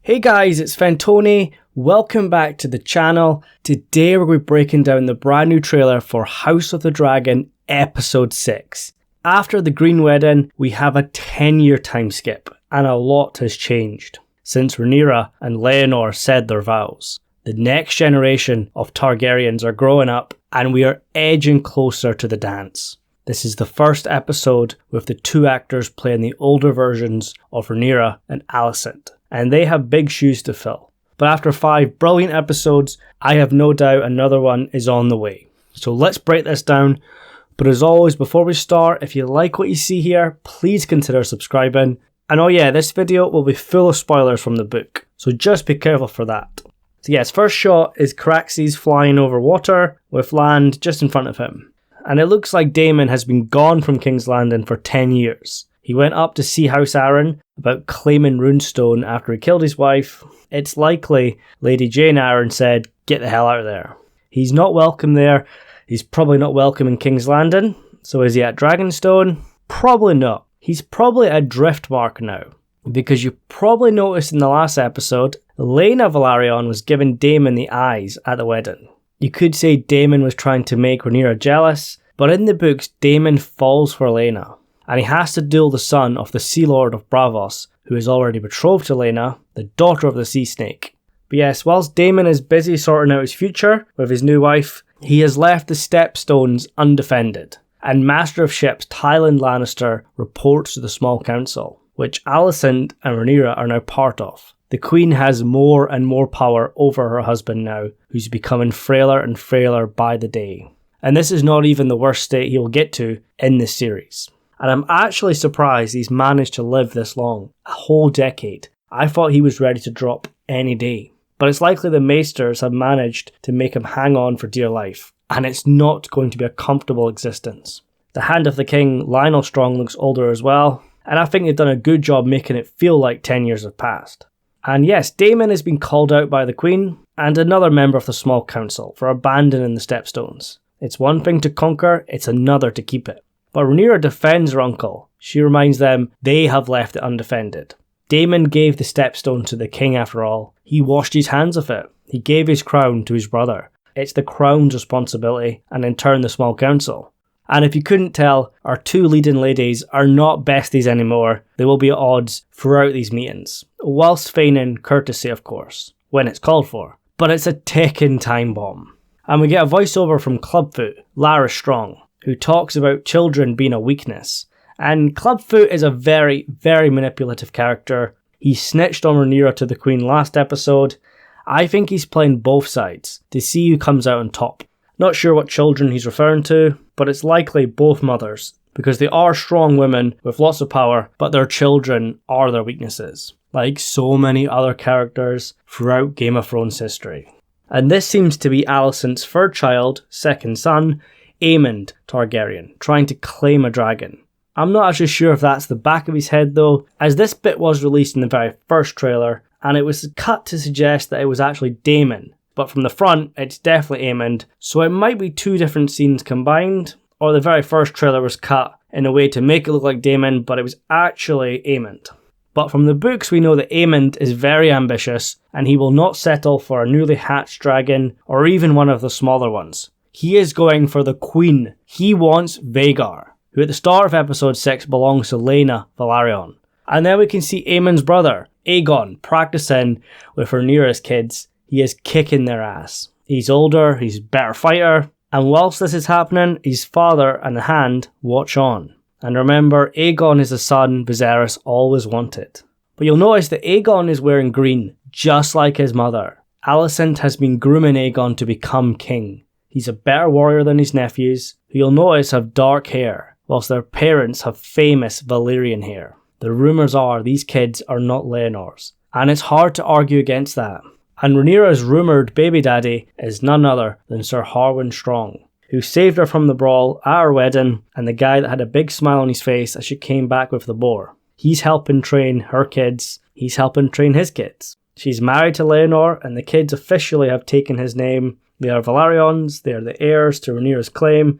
Hey guys, it's Fentony. Welcome back to the channel. Today we're going to be breaking down the brand new trailer for House of the Dragon Episode 6. After the Green Wedding, we have a 10-year time skip, and a lot has changed since Rhaenyra and Laenor said their vows. The next generation of Targaryens are growing up, and we are edging closer to the dance. This is the first episode with the two actors playing the older versions of Rhaenyra and Alicent, and they have big shoes to fill. But after 5 brilliant episodes, I have no doubt another one is on the way. So let's break this down. But as always, before we start, if you like what you see here, please consider subscribing. And oh yeah, this video will be full of spoilers from the book, so just be careful for that. So yes, first shot is Caraxes flying over water with land just in front of him. And it looks like Daemon has been gone from King's Landing for 10 years. He went up to see House Arryn about claiming Runestone after he killed his wife. It's likely Lady Jane Arryn said, "Get the hell out of there." He's not welcome there. He's probably not welcome in King's Landing. So is he at Dragonstone? Probably not. He's probably at Driftmark now. Because you probably noticed in the last episode, Laena Velaryon was giving Daemon the eyes at the wedding. You could say Daemon was trying to make Rhaenyra jealous, but in the books, Daemon falls for Laena, and he has to duel the son of the Sea Lord of Braavos, who is already betrothed to Laena, the daughter of the Sea Snake. But yes, whilst Daemon is busy sorting out his future with his new wife, he has left the Stepstones undefended, and Master of Ships Tywin Lannister reports to the Small Council, which Alicent and Rhaenyra are now part of. The Queen has more and more power over her husband now, who's becoming frailer and frailer by the day. And this is not even the worst state he'll get to in this series. And I'm actually surprised he's managed to live this long, a whole decade. I thought he was ready to drop any day. But it's likely the Maesters have managed to make him hang on for dear life, and it's not going to be a comfortable existence. The Hand of the King, Lionel Strong, looks older as well, and I think they've done a good job making it feel like 10 years have passed. And yes, Daemon has been called out by the Queen and another member of the Small Council for abandoning the Stepstones. It's one thing to conquer, it's another to keep it. But Rhaenyra defends her uncle. She reminds them they have left it undefended. Daemon gave the Stepstone to the king after all. He washed his hands of it. He gave his crown to his brother. It's the crown's responsibility, and in turn the Small Council. And if you couldn't tell, our two leading ladies are not besties anymore. They will be at odds throughout these meetings, whilst feigning courtesy of course, when it's called for. But it's a ticking time bomb. And we get a voiceover from Clubfoot, Lara Strong, who talks about children being a weakness. And Clubfoot is a very, very manipulative character. He snitched on Rhaenyra to the Queen last episode. I think he's playing both sides to see who comes out on top. Not sure what children he's referring to, but it's likely both mothers, because they are strong women with lots of power, but their children are their weaknesses, like so many other characters throughout Game of Thrones history. And this seems to be Alicent's third child, second son, Aemond Targaryen, trying to claim a dragon. I'm not actually sure if that's the back of his head though, as this bit was released in the very first trailer, and it was cut to suggest that it was actually Daemon. But from the front, it's definitely Aemond, so it might be two different scenes combined, or the very first trailer was cut in a way to make it look like Daemon, but it was actually Aemond. But from the books we know that Aemond is very ambitious, and he will not settle for a newly hatched dragon, or even one of the smaller ones. He is going for the Queen. He wants Vhagar, who at the start of episode 6 belongs to Laena Velaryon. And then we can see Aemon's brother, Aegon, practicing with Rhaenyra's kids. He is kicking their ass. He's older, he's a better fighter, and whilst this is happening, his father and the Hand watch on. And remember, Aegon is the son Viserys always wanted. But you'll notice that Aegon is wearing green, just like his mother. Alicent has been grooming Aegon to become king. He's a better warrior than his nephews, who you'll notice have dark hair, whilst their parents have famous Valyrian hair. The rumours are these kids are not Laenor's, and it's hard to argue against that. And Rhaenyra's rumoured baby daddy is none other than Sir Harwin Strong, who saved her from the brawl at her wedding, and the guy that had a big smile on his face as she came back with the boar. He's helping train her kids, he's helping train his kids. She's married to Laenor, and the kids officially have taken his name. They are Velaryons, they are the heirs to Rhaenyra's claim,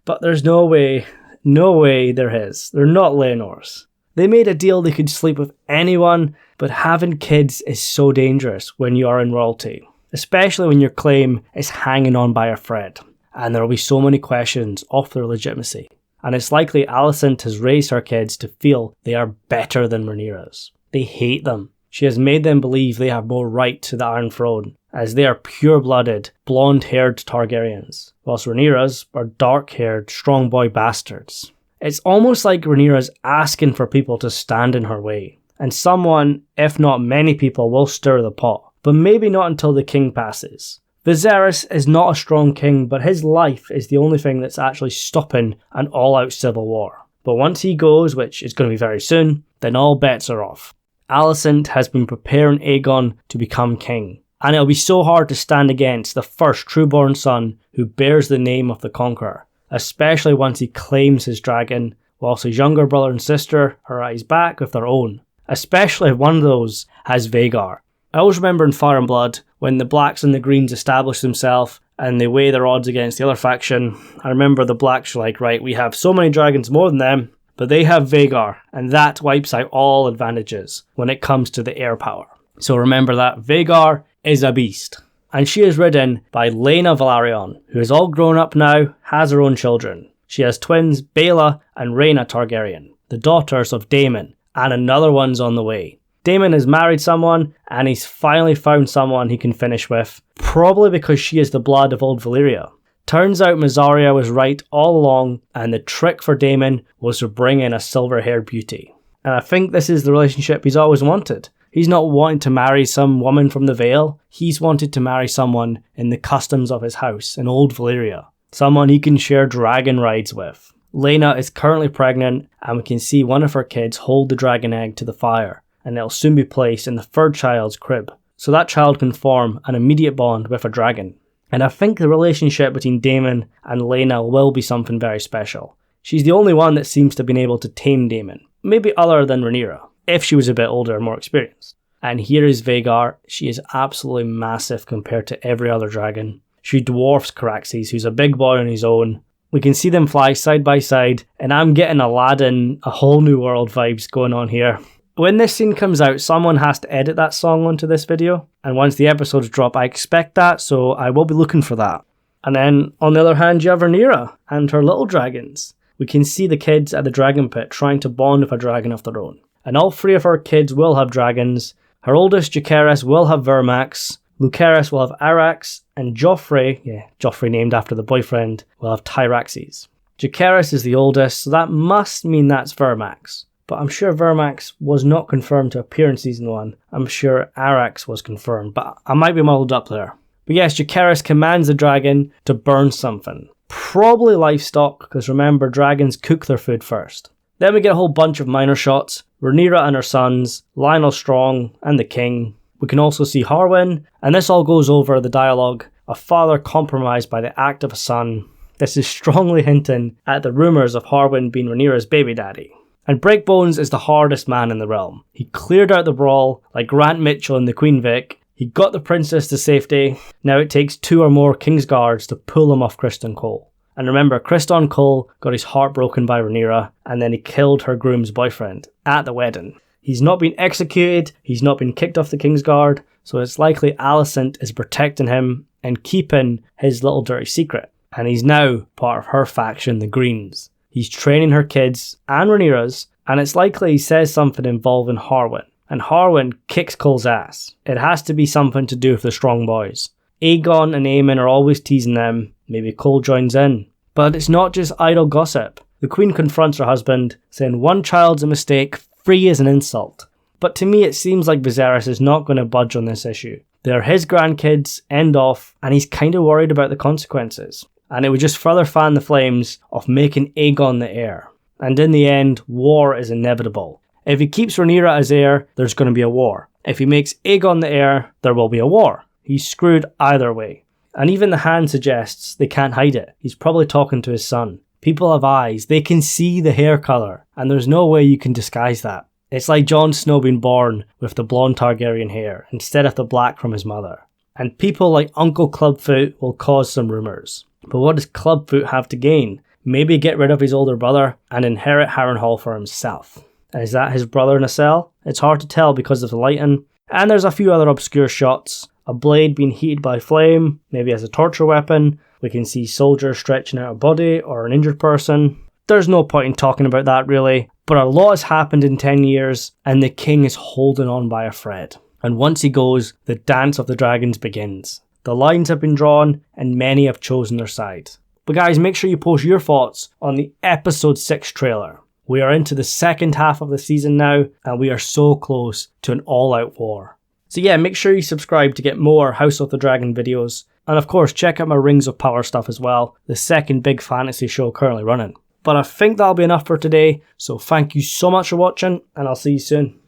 but there's no way they're his. They're not Laenor's. They made a deal they could sleep with anyone, but having kids is so dangerous when you are in royalty, especially when your claim is hanging on by a thread. And there will be so many questions of their legitimacy. And it's likely Alicent has raised her kids to feel they are better than Rhaenyra's. They hate them. She has made them believe they have more right to the Iron Throne, as they are pure-blooded, blonde-haired Targaryens, whilst Rhaenyra's are dark-haired, strong boy bastards. It's almost like Rhaenyra's asking for people to stand in her way, and someone, if not many people, will stir the pot, but maybe not until the king passes. Viserys is not a strong king, but his life is the only thing that's actually stopping an all-out civil war. But once he goes, which is going to be very soon, then all bets are off. Alicent has been preparing Aegon to become king, and it'll be so hard to stand against the first true-born son who bears the name of the Conqueror, especially once he claims his dragon, whilst his younger brother and sister are at his back with their own, especially if one of those has Vhagar. I always remember in Fire and Blood, when the Blacks and the Greens establish themselves and they weigh their odds against the other faction, I remember the Blacks were like, right, we have so many dragons more than them, but they have Vhagar, and that wipes out all advantages when it comes to the air power. So remember that Vhagar is a beast. And she is ridden by Laena Velaryon, who is all grown up now, has her own children. She has twins Baela and Rhaena Targaryen, the daughters of Daemon, and another one's on the way. Daemon has married someone, and he's finally found someone he can finish with, probably because she is the blood of old Valyria. Turns out Mysaria was right all along, and the trick for Daemon was to bring in a silver-haired beauty. And I think this is the relationship he's always wanted. He's not wanting to marry some woman from the Vale, he's wanted to marry someone in the customs of his house in old Valyria. Someone he can share dragon rides with. Laena is currently pregnant, and we can see one of her kids hold the dragon egg to the fire, and it'll soon be placed in the third child's crib, so that child can form an immediate bond with a dragon. And I think the relationship between Daemon and Laena will be something very special. She's the only one that seems to have been able to tame Daemon, maybe other than Rhaenyra, if she was a bit older and more experienced. And here is Vhagar. She is absolutely massive compared to every other dragon. She dwarfs Caraxes, who's a big boy on his own. We can see them fly side by side, and I'm getting Aladdin, A Whole New World vibes going on here. When this scene comes out, someone has to edit that song onto this video, and once the episodes drop, I expect that, so I will be looking for that. And then, on the other hand, you have Rhaenyra and her little dragons. We can see the kids at the dragon pit trying to bond with a dragon of their own. And all three of her kids will have dragons. Her oldest, Jacaerys, will have Vermax, Lucerys will have Arax, and Joffrey named after the boyfriend, will have Tyraxes. Jacaerys is the oldest, so that must mean that's Vermax. But I'm sure Vermax was not confirmed to appear in Season 1. I'm sure Arax was confirmed, but I might be muddled up there. But yes, Jacaerys commands the dragon to burn something. Probably livestock, because remember, dragons cook their food first. Then we get a whole bunch of minor shots. Rhaenyra and her sons, Lionel Strong, and the king. We can also see Harwin, and this all goes over the dialogue. A father compromised by the act of a son. This is strongly hinting at the rumours of Harwin being Rhaenyra's baby daddy. And Breakbones is the hardest man in the realm. He cleared out the brawl like Grant Mitchell in the Queen Vic. He got the princess to safety. Now it takes 2 or more Kingsguards to pull him off Criston Cole. And remember, Criston Cole got his heart broken by Rhaenyra, and then he killed her groom's boyfriend at the wedding. He's not been executed, he's not been kicked off the Kingsguard, so it's likely Alicent is protecting him and keeping his little dirty secret. And he's now part of her faction, the Greens. He's training her kids and Rhaenyra's, and it's likely he says something involving Harwin. And Harwin kicks Cole's ass. It has to be something to do with the strong boys. Aegon and Aemon are always teasing them. Maybe Cole joins in. But it's not just idle gossip. The Queen confronts her husband, saying 1 child's a mistake, 3 is an insult. But to me it seems like Viserys is not going to budge on this issue. They're his grandkids, end off, and he's kind of worried about the consequences. And it would just further fan the flames of making Aegon the heir. And in the end, war is inevitable. If he keeps Rhaenyra as heir, there's going to be a war. If he makes Aegon the heir, there will be a war. He's screwed either way. And even the hand suggests they can't hide it. He's probably talking to his son. People have eyes, they can see the hair colour, and there's no way you can disguise that. It's like Jon Snow being born with the blonde Targaryen hair, instead of the black from his mother. And people like Uncle Clubfoot will cause some rumours. But what does Clubfoot have to gain? Maybe get rid of his older brother and inherit Harrenhal for himself. Is that his brother in a cell? It's hard to tell because of the lighting. And there's a few other obscure shots. A blade being heated by flame, maybe as a torture weapon. We can see soldiers stretching out a body or an injured person. There's no point in talking about that really, but a lot has happened in 10 years and the king is holding on by a thread. And once he goes, the dance of the dragons begins. The lines have been drawn and many have chosen their side. But guys, make sure you post your thoughts on the episode 6 trailer. We are into the second half of the season now and we are so close to an all-out war. So yeah, make sure you subscribe to get more House of the Dragon videos. And of course, check out my Rings of Power stuff as well, the second big fantasy show currently running. But I think that'll be enough for today, so thank you so much for watching, and I'll see you soon.